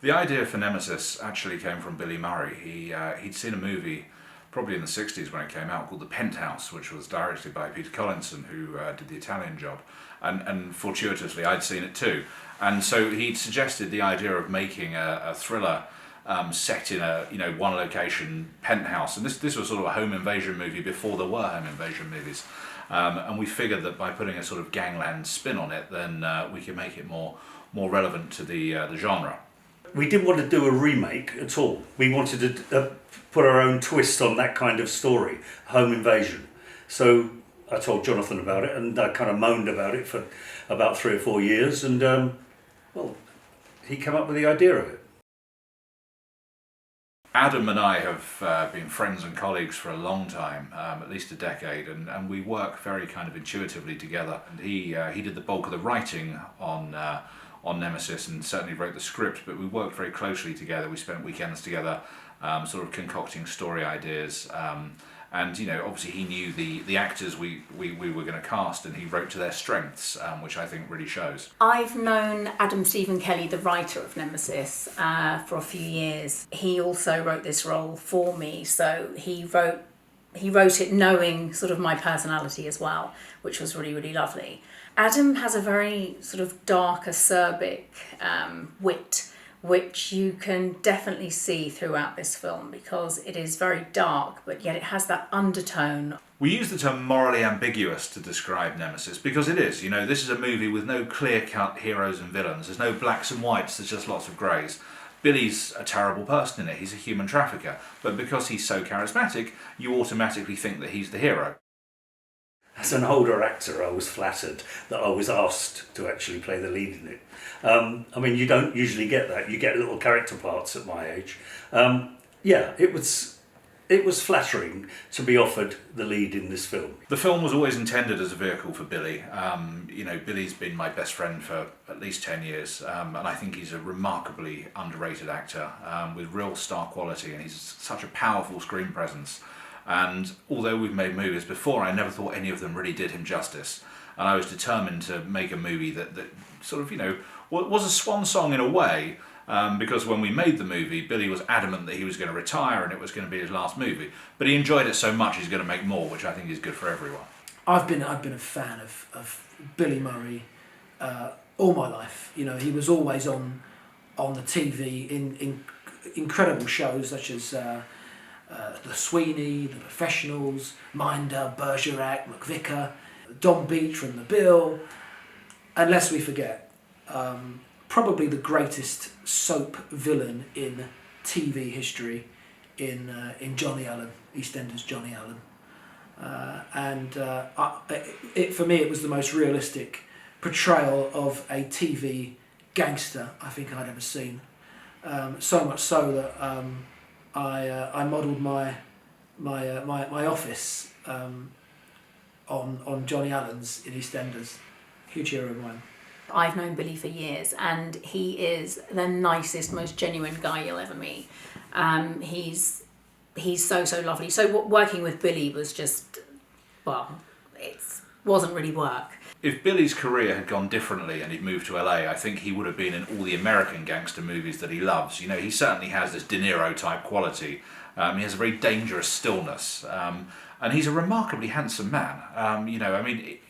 The idea for Nemesis actually came from Billy Murray. He'd seen a movie probably in the 60s when it came out called The Penthouse, which was directed by Peter Collinson, who did the Italian Job. And fortuitously, I'd seen it too. And so he'd suggested the idea of making a thriller set in a one location penthouse. And this was sort of a home invasion movie before there were home invasion movies. And we figured that by putting a sort of gangland spin on it, then we could make it more relevant to the genre. We didn't want to do a remake at all. We wanted to put our own twist on that kind of story, home invasion. So I told Jonathan about it, and I kind of moaned about it for about 3 or 4 years, and well, he came up with the idea of it. Adam and I have been friends and colleagues for a long time, at least a decade, and we work very kind of intuitively together. And he did the bulk of the writing on Nemesis and certainly wrote the script, but we worked very closely together. We spent weekends together, sort of concocting story ideas. And obviously he knew the actors we were going to cast, and he wrote to their strengths, which I think really shows. I've known Adam Stephen Kelly, the writer of Nemesis, for a few years. He also wrote this role for me, so he wrote it knowing sort of my personality as well, which was really, really lovely. Adam has a very sort of dark, acerbic wit, which you can definitely see throughout this film because it is very dark, but yet it has that undertone. We use the term morally ambiguous to describe Nemesis because it is. This is a movie with no clear-cut heroes and villains. There's no blacks and whites, there's just lots of greys. Billy's a terrible person in it, he's a human trafficker, but because he's so charismatic, you automatically think that he's the hero. As an older actor, I was flattered that I was asked to actually play the lead in it. I mean, you don't usually get that. You get little character parts at my age. Yeah, it was flattering to be offered the lead in this film. The film was always intended as a vehicle for Billy. Billy's been my best friend for at least 10 years, and I think he's a remarkably underrated actor with real star quality, and he's such a powerful screen presence. And although we've made movies before, I never thought any of them really did him justice. And I was determined to make a movie that sort of, was a swan song in a way, because when we made the movie, Billy was adamant that he was going to retire and it was going to be his last movie. But he enjoyed it so much he's going to make more, which I think is good for everyone. I've been a fan of Billy Murray all my life. He was always on the TV in incredible shows such as The Sweeney, The Professionals, Minder, Bergerac, McVicar, Don Beach from The Bill, and lest we forget, probably the greatest soap villain in TV history in Johnny Allen, EastEnders Johnny Allen. For me, it was the most realistic portrayal of a TV gangster I think I'd ever seen. So much so that I modelled my office on Johnny Allen's in EastEnders. Huge hero of mine. I've known Billy for years, and he is the nicest, most genuine guy you'll ever meet. He's so lovely. So working with Billy was just, it wasn't really work. If Billy's career had gone differently and he'd moved to LA, I think he would have been in all the American gangster movies that he loves. He certainly has this De Niro type quality. He has a very dangerous stillness. And he's a remarkably handsome man.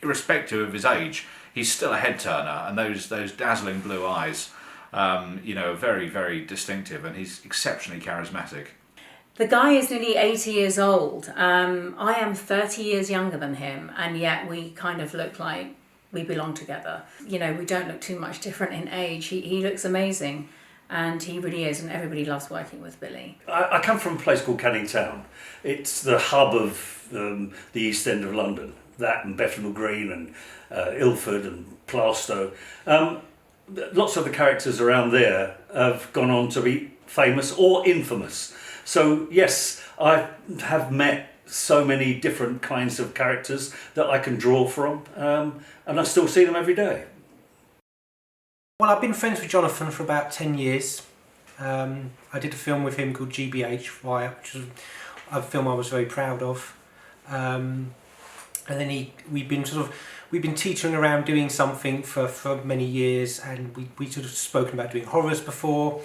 Irrespective of his age, he's still a head turner, and those dazzling blue eyes, are very, very distinctive, and he's exceptionally charismatic. The guy is nearly 80 years old. I am 30 years younger than him, and yet we kind of look like we belong together. We don't look too much different in age. He looks amazing, and he really is, and everybody loves working with Billy. I come from a place called Canning Town. It's the hub of the East End of London. That and Bethnal Green and Ilford and Plaistow. Lots of the characters around there have gone on to be famous or infamous. So yes, I have met so many different kinds of characters that I can draw from, and I still see them every day. Well, I've been friends with Jonathan for about 10 years. I did a film with him called GBH, which was a film I was very proud of. And then we've been teetering around doing something for many years, and we sort of spoken about doing horrors before.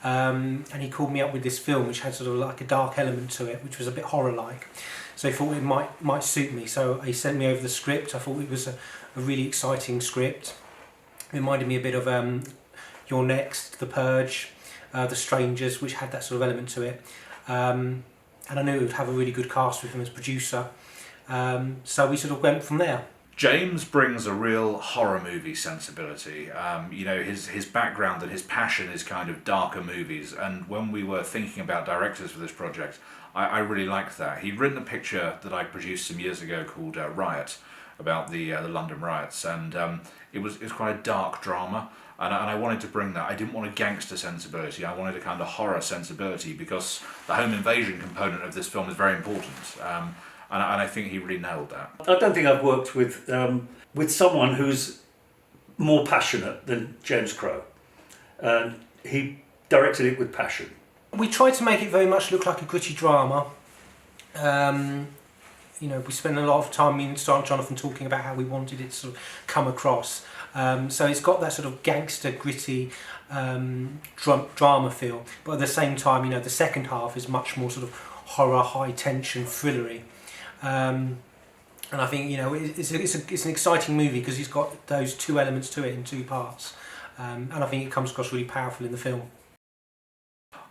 and he called me up with this film which had sort of like a dark element to it, which was a bit horror-like. So he thought it might suit me. So he sent me over the script. I thought it was a really exciting script. It reminded me a bit of You're Next, The Purge, The Strangers, which had that sort of element to it. And I knew it would have a really good cast with him as producer. So we sort of went from there. James brings a real horror movie sensibility. His background and his passion is kind of darker movies. And when we were thinking about directors for this project, I really liked that. He'd written a picture that I produced some years ago called Riot, about the London riots, and it was quite a dark drama. And I wanted to bring that. I didn't want a gangster sensibility. I wanted a kind of horror sensibility because the home invasion component of this film is very important. And I think he really nailed that. I don't think I've worked with someone who's more passionate than James Crowe. And he directed it with passion. We tried to make it very much look like a gritty drama. We spent a lot of time, me and Jonathan, talking about how we wanted it to sort of come across. So it's got that sort of gangster, gritty drama feel, but at the same time, the second half is much more sort of horror, high tension, thrillery. And I think it's an exciting movie because it's got those two elements to it in two parts, and I think it comes across really powerful in the film.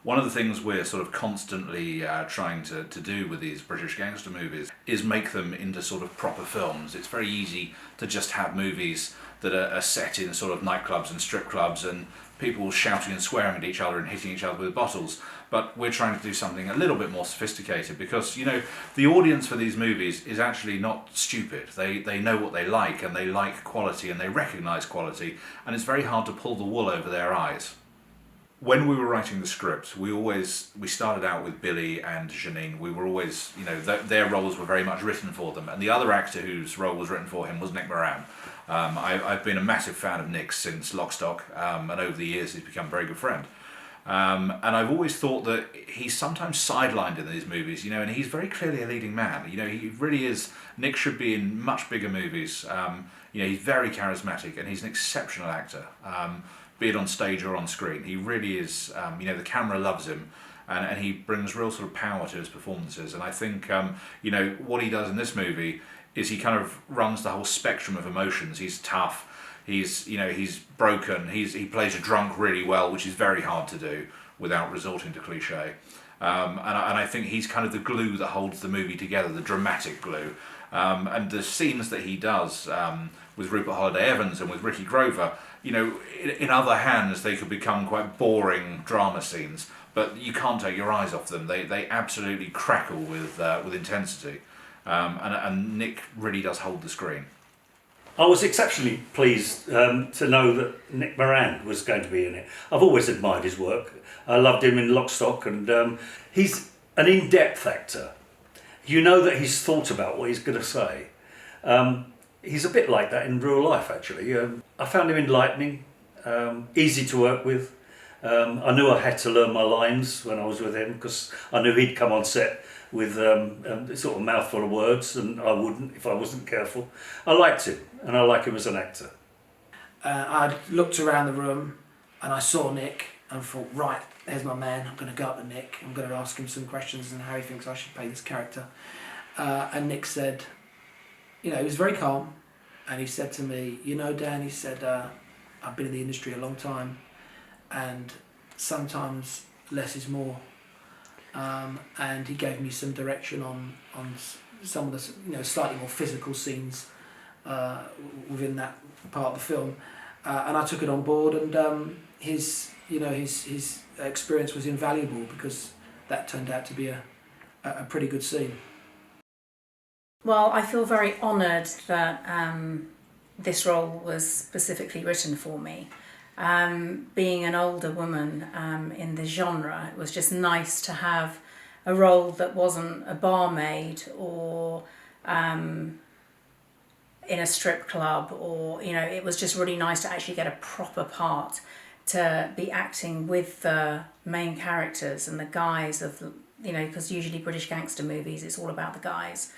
One of the things we're sort of constantly trying to do with these British gangster movies is make them into sort of proper films. It's very easy to just have movies that are set in sort of nightclubs and strip clubs and people shouting and swearing at each other and hitting each other with bottles. But we're trying to do something a little bit more sophisticated because, the audience for these movies is actually not stupid. They know what they like and they like quality and they recognise quality, and it's very hard to pull the wool over their eyes. When we were writing the script, we started out with Billy and Janine. We were always, their roles were very much written for them. And the other actor whose role was written for him was Nick Moran. I've been a massive fan of Nick since Lock, Stock, and over the years he's become a very good friend. And I've always thought that he's sometimes sidelined in these movies, and he's very clearly a leading man. He really is. Nick should be in much bigger movies. He's very charismatic and he's an exceptional actor. Be it on stage or on screen. He really is, the camera loves him and he brings real sort of power to his performances. And I think, what he does in this movie is he kind of runs the whole spectrum of emotions. He's tough, he's broken, he plays a drunk really well, which is very hard to do without resorting to cliche. And I think he's kind of the glue that holds the movie together, the dramatic glue. And the scenes that he does with Rupert Holiday-Evans and with Ricky Grover, in other hands they could become quite boring drama scenes, but you can't take your eyes off them. They absolutely crackle with intensity, and Nick really does hold the screen. I was exceptionally pleased to know that Nick Moran was going to be in it. I've always admired his work. I loved him in Lock, Stock, and he's an in-depth actor. You know that he's thought about what he's going to say. He's a bit like that in real life, actually. I found him enlightening, easy to work with. I knew I had to learn my lines when I was with him because I knew he'd come on set with a sort of mouthful of words and I wouldn't if I wasn't careful. I liked him and I like him as an actor. I looked around the room and I saw Nick and thought, right, there's my man. I'm going to go up to Nick. I'm going to ask him some questions and how he thinks I should play this character. And Nick said, he was very calm, and he said to me, Dan, he said, I've been in the industry a long time, and sometimes less is more. And he gave me some direction on some of the slightly more physical scenes within that part of the film, and I took it on board, and his experience was invaluable because that turned out to be a pretty good scene. Well, I feel very honoured that this role was specifically written for me. Being an older woman in the genre, it was just nice to have a role that wasn't a barmaid or in a strip club, or it was just really nice to actually get a proper part, to be acting with the main characters and the guys of, because usually British gangster movies, it's all about the guys.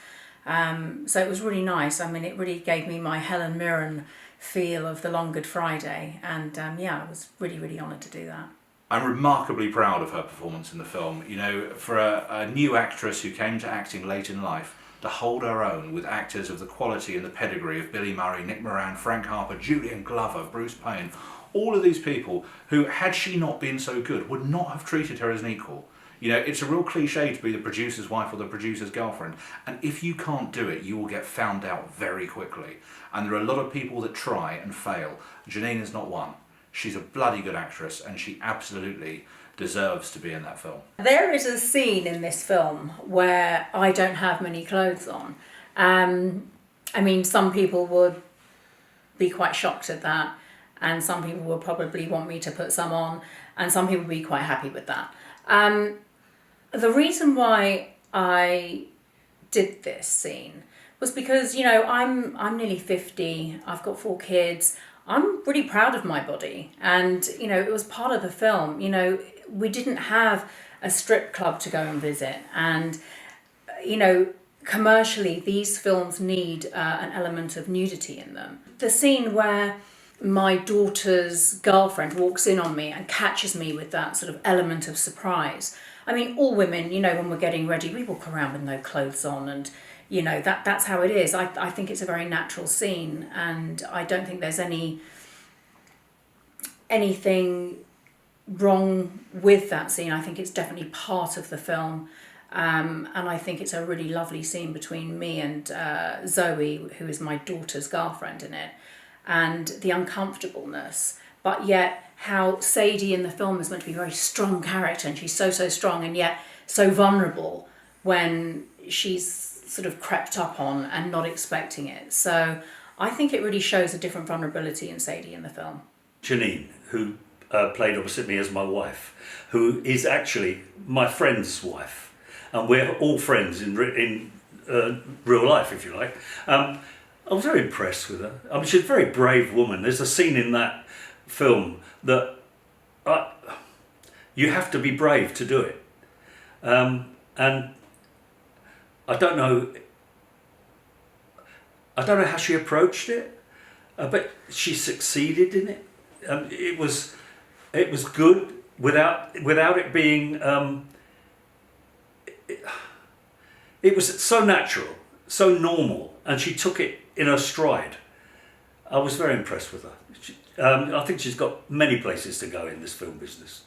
So it was really nice. I mean, it really gave me my Helen Mirren feel of The Long Good Friday, and I was really, really honoured to do that. I'm remarkably proud of her performance in the film. You know, for a new actress who came to acting late in life, to hold her own with actors of the quality and the pedigree of Billy Murray, Nick Moran, Frank Harper, Julian Glover, Bruce Payne, all of these people who, had she not been so good, would not have treated her as an equal. You know, it's a real cliche to be the producer's wife or the producer's girlfriend, and if you can't do it, you will get found out very quickly. And there are a lot of people that try and fail. Janine is not one. She's a bloody good actress, and she absolutely deserves to be in that film. There is a scene in this film where I don't have many clothes on. I mean, some people would be quite shocked at that, and some people would probably want me to put some on, and some people would be quite happy with that. The reason why I did this scene was because, you know, I'm nearly 50, I've got 4 kids, I'm really proud of my body, and, you know, it was part of the film. You know, we didn't have a strip club to go and visit, and, you know, commercially these films need an element of nudity in them. The scene where my daughter's girlfriend walks in on me and catches me with that sort of element of surprise. I mean, all women, you know, when we're getting ready, we walk around with no clothes on, and, you know, that's how it is. I think it's a very natural scene, and I don't think there's anything wrong with that scene. I think it's definitely part of the film, and I think it's a really lovely scene between me and Zoe, who is my daughter's girlfriend in it, and the uncomfortableness, but yet how Sadie in the film is meant to be a very strong character, and she's so strong and yet so vulnerable when she's sort of crept up on and not expecting it. So I think it really shows a different vulnerability in Sadie in the film. Janine, who played opposite me as my wife, who is actually my friend's wife, and we're all friends in real life, if you like. I was very impressed with her. I mean, she's a very brave woman. There's a scene in that film that you have to be brave to do it, and I don't know how she approached it, but she succeeded in it. It was good without it being. It was so natural, so normal, and she took it in her stride. I was very impressed with her. I think she's got many places to go in this film business.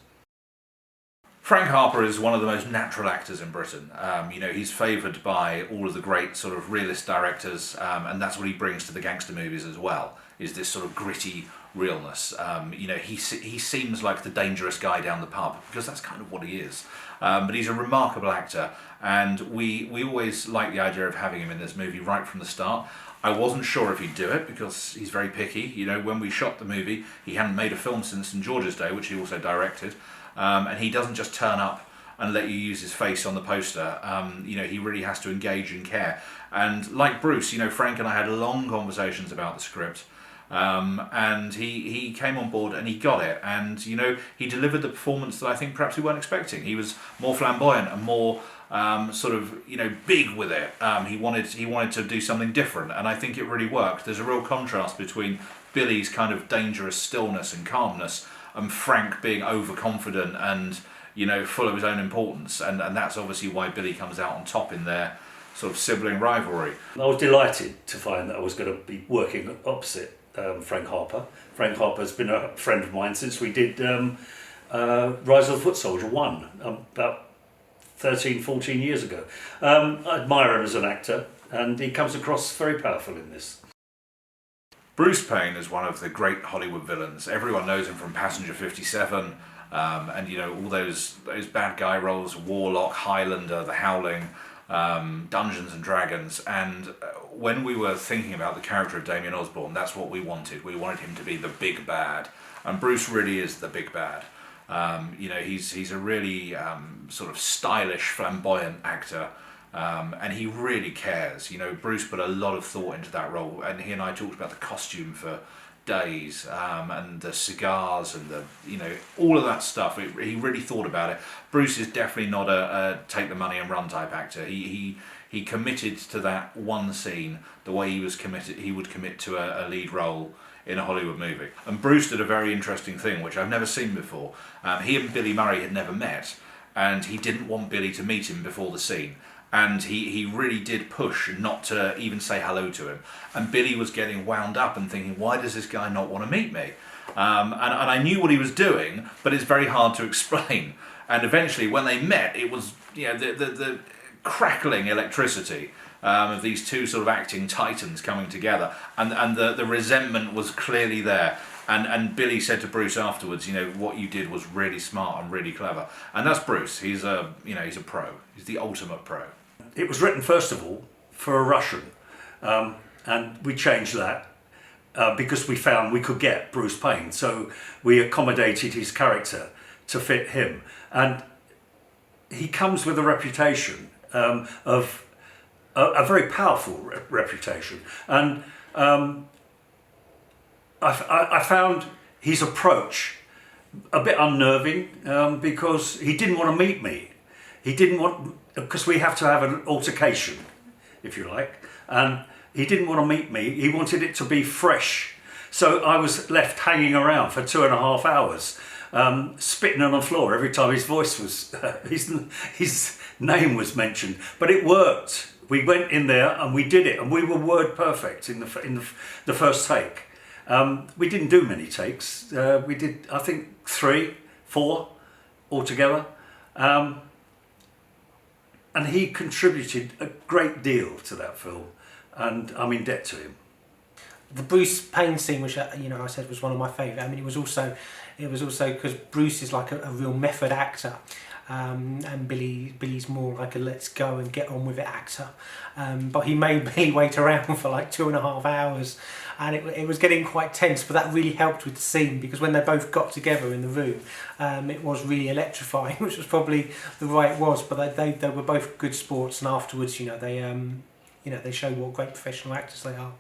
Frank Harper is one of the most natural actors in Britain. You know, he's favoured by all of the great sort of realist directors, and that's what he brings to the gangster movies as well, is this sort of gritty realness. You know, he seems like the dangerous guy down the pub, because that's kind of what he is. But he's a remarkable actor, and we always like the idea of having him in this movie right from the start. I wasn't sure if he'd do it, because he's very picky. You know, when we shot the movie, he hadn't made a film since St George's Day, which he also directed. And he doesn't just turn up and let you use his face on the poster. You know, he really has to engage and care. And like Bruce, you know, Frank and I had long conversations about the script. And he came on board and he got it. And, you know, he delivered the performance that I think perhaps we weren't expecting. He was more flamboyant and more sort of, you know, big with it. He wanted to do something different, and I think it really worked. There's a real contrast between Billy's kind of dangerous stillness and calmness, and Frank being overconfident and, you know, full of his own importance, and that's obviously why Billy comes out on top in their sort of sibling rivalry. I was delighted to find that I was going to be working opposite Frank Harper. Frank Harper's been a friend of mine since we did Rise of the Foot Soldier 1, about 13, 14 years ago. I admire him as an actor, and he comes across very powerful in this. Bruce Payne is one of the great Hollywood villains. Everyone knows him from Passenger 57, and, you know, all those bad guy roles, Warlock, Highlander, The Howling, Dungeons and Dragons. And when we were thinking about the character of Damien Osborn, that's what we wanted. We wanted him to be the big bad, and Bruce really is the big bad. You know, he's a really sort of stylish, flamboyant actor. And he really cares. You know, Bruce put a lot of thought into that role, and he and I talked about the costume for days, and the cigars and the, you know, all of that stuff. He really thought about it. Bruce is definitely not a take the money and run type actor. He committed to that one scene the way he would commit to a lead role in a Hollywood movie. And Bruce did a very interesting thing, which I've never seen before. He and Billy Murray had never met, and he didn't want Billy to meet him before the scene. And he really did push not to even say hello to him. And Billy was getting wound up and thinking, why does this guy not want to meet me? And I knew what he was doing, but it's very hard to explain. And eventually, when they met, it was, you know, the crackling electricity of these two sort of acting titans coming together, and the resentment was clearly there. And Billy said to Bruce afterwards, you know, what you did was really smart and really clever. And that's Bruce. He's a pro. He's the ultimate pro. It was written first of all for a Russian, and we changed that because we found we could get Bruce Payne. So we accommodated his character to fit him, and he comes with a reputation of a very powerful reputation, and I found his approach a bit unnerving because he didn't want to meet me. He didn't want, because we have to have an altercation, if you like, and he didn't want to meet me. He wanted it to be fresh. So I was left hanging around for 2.5 hours, spitting on the floor every time his voice was, his name was mentioned. But it worked. We went in there and we did it, and we were word perfect in the first take. We didn't do many takes. We did, I think, 3, 4 altogether. And he contributed a great deal to that film, and I'm in debt to him. The Bruce Payne scene, which I said was one of my favourite. I mean, it was also because Bruce is like a real method actor, and Billy's more like a let's go and get on with it actor. But he made Billy wait around for like 2.5 hours, and it was getting quite tense. But that really helped with the scene, because when they both got together in the room, it was really electrifying, which was probably the right it was. But they were both good sports, and afterwards, they show what great professional actors they are.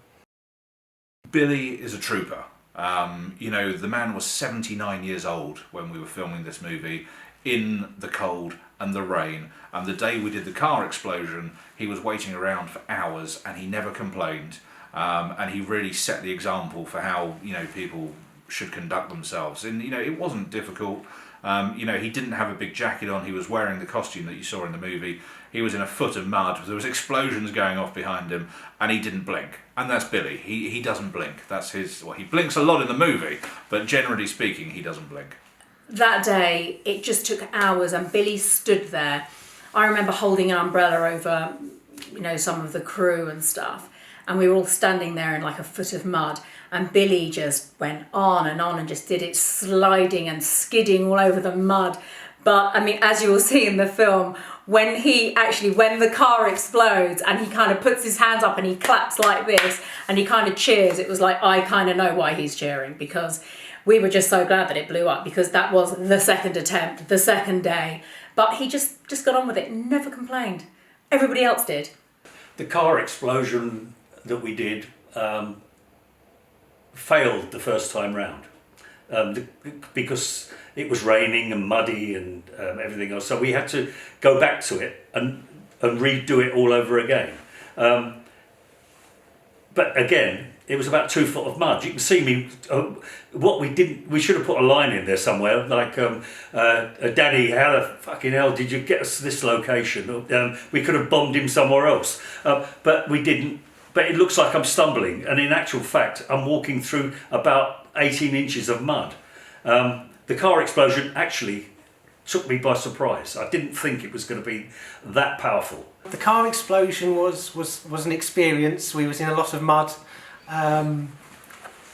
Billy is a trooper. The man was 79 years old when we were filming this movie, in the cold and the rain. And the day we did the car explosion, he was waiting around for hours, and he never complained. And he really set the example for how, people should conduct themselves. And, it wasn't difficult. He didn't have a big jacket on. He was wearing the costume that you saw in the movie. He was in a foot of mud. There was explosions going off behind him, and he didn't blink. And that's Billy. He doesn't blink. That's his. Well, he blinks a lot in the movie, but generally speaking, he doesn't blink. That day, it just took hours, and Billy stood there. I remember holding an umbrella over, some of the crew and stuff, and we were all standing there in like a foot of mud, and Billy just went on and just did it, sliding and skidding all over the mud. But I mean, as you will see in the film, when the car explodes and he kind of puts his hands up and he claps like this and he kind of cheers, it was like, I kind of know why he's cheering, because we were just so glad that it blew up, because that was the second attempt, the second day. But he just got on with it, never complained. Everybody else did. The car explosion that we did failed the first time round because it was raining and muddy and everything else. So we had to go back to it and redo it all over again. But again, it was about 2 foot of mud. You can see me. We should have put a line in there somewhere, like, Danny, how the fucking hell did you get us to this location? We could have bombed him somewhere else, but we didn't. But it looks like I'm stumbling, and in actual fact, I'm walking through about 18 inches of mud. The car explosion actually took me by surprise. I didn't think it was going to be that powerful. The car explosion was an experience. We was in a lot of mud. And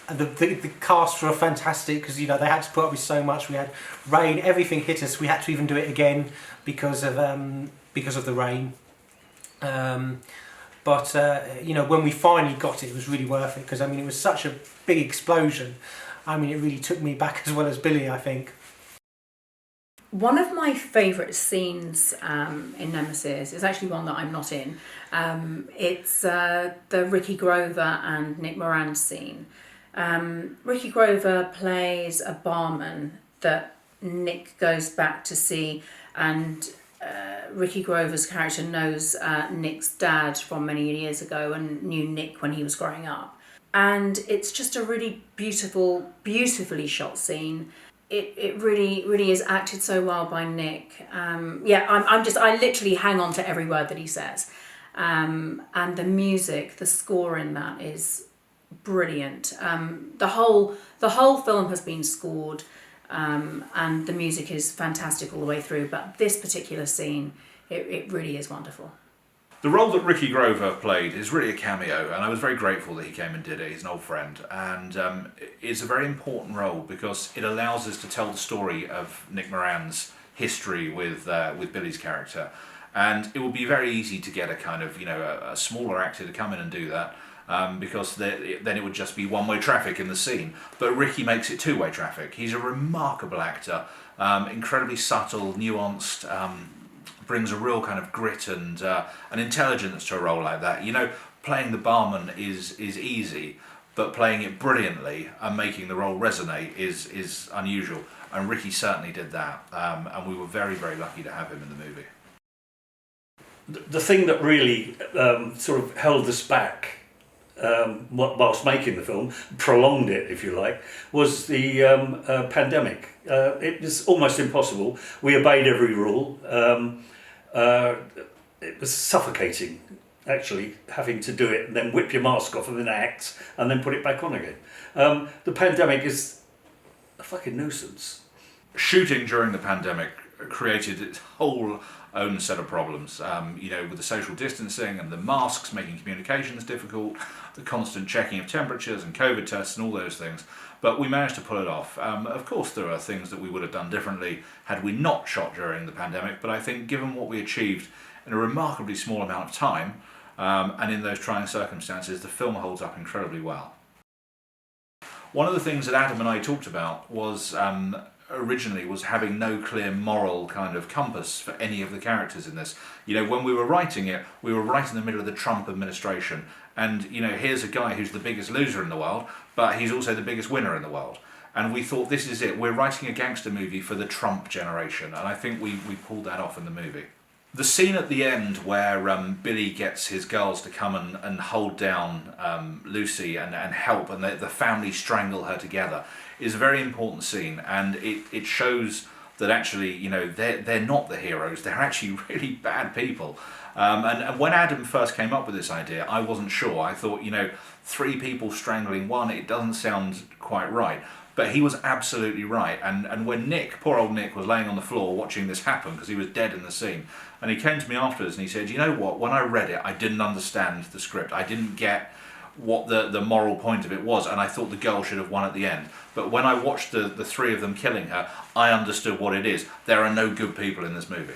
the cast were fantastic, because they had to put up with so much. We had rain, everything hit us. We had to even do it again because of the rain. But when we finally got it, it was really worth it, because it was such a big explosion. It really took me back as well as Billy, I think. One of my favourite scenes in Nemesis is actually one that I'm not in. It's the Ricky Grover and Nick Moran scene. Ricky Grover plays a barman that Nick goes back to see, and Ricky Grover's character knows Nick's dad from many years ago and knew Nick when he was growing up. and it's just a really beautifully shot scene. It really is acted so well by Nick. I literally hang on to every word that he says, and the music, the score in that is brilliant. The whole film has been scored, and the music is fantastic all the way through. But this particular scene, it really is wonderful. The role that Ricky Grover played is really a cameo, and I was very grateful that he came and did it. He's an old friend, and it's a very important role because it allows us to tell the story of Nick Moran's history with Billy's character. And it would be very easy to get a kind of, a smaller actor to come in and do that, because then it would just be one-way traffic in the scene. But Ricky makes it two-way traffic. He's a remarkable actor, incredibly subtle, nuanced, brings a real kind of grit and an intelligence to a role like that. Playing the barman is easy, but playing it brilliantly and making the role resonate is unusual. And Ricky certainly did that, and we were very, very lucky to have him in the movie. The thing that really sort of held us back whilst making the film, prolonged it if you like, was the pandemic. It was almost impossible. We obeyed every rule. It was suffocating, actually, having to do it and then whip your mask off and then act and then put it back on again. The pandemic is a fucking nuisance. Shooting during the pandemic created its whole own set of problems, with the social distancing and the masks making communications difficult, the constant checking of temperatures and COVID tests and all those things. But we managed to pull it off. Of course, there are things that we would have done differently had we not shot during the pandemic, but I think given what we achieved in a remarkably small amount of time, and in those trying circumstances, the film holds up incredibly well. One of the things that Adam and I talked about was originally was having no clear moral kind of compass for any of the characters in this. When we were writing it, we were right in the middle of the Trump administration, and here's a guy who's the biggest loser in the world, but he's also the biggest winner in the world. And we thought, this is it, we're writing a gangster movie for the Trump generation, and I think we pulled that off in the movie. The scene at the end where Billy gets his girls to come and hold down Lucy and help, and the family strangle her together, is a very important scene, and it shows that actually, they're not the heroes, they're actually really bad people. And when Adam first came up with this idea, I wasn't sure. I thought, 3 people strangling one, it doesn't sound quite right. But he was absolutely right. And when Nick, poor old Nick, was laying on the floor watching this happen, because he was dead in the scene, and he came to me afterwards and he said, you know what, when I read it, I didn't understand the script. I didn't get what the moral point of it was, and I thought the girl should have won at the end. But when I watched the 3 of them killing her, I understood what it is. There are no good people in this movie.